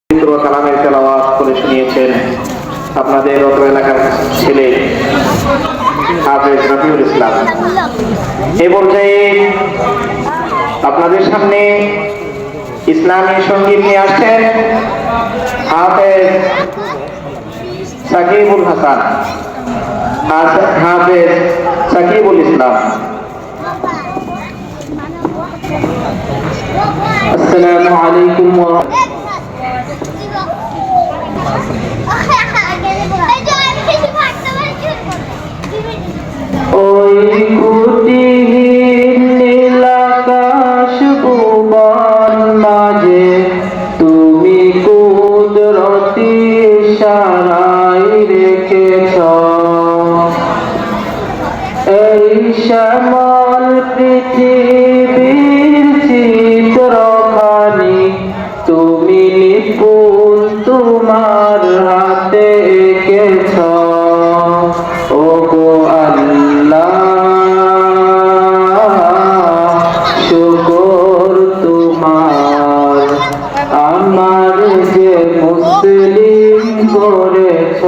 পবিত্র কালামের তেলাওয়াত করে শুনিয়েছেন আপনাদের অত্র এলাকার ছেলে হাফেজ রফিউল ইসলাম। এই পর্যায়ে আপনাদের সামনে ইসলামী সঙ্গীত নিয়ে আসছেন হাফেজ সাকিবুল হাসান, হাফেজ সাকিবুল ইসলাম। আসসালামু আলাইকুম ওয়া ওই কুটিহীন নীল আকাশ ভুবন মাঝে তুমি কুদরতি ইশারায় রেখেছ এই শ্যামল পৃথিবীর চিত্রখানি তুমি নিপুণ তোমার হাতে এঁকেছ। ওগো আল্লাহ শুকর তোমার আমার যে মুসলিম করেছ।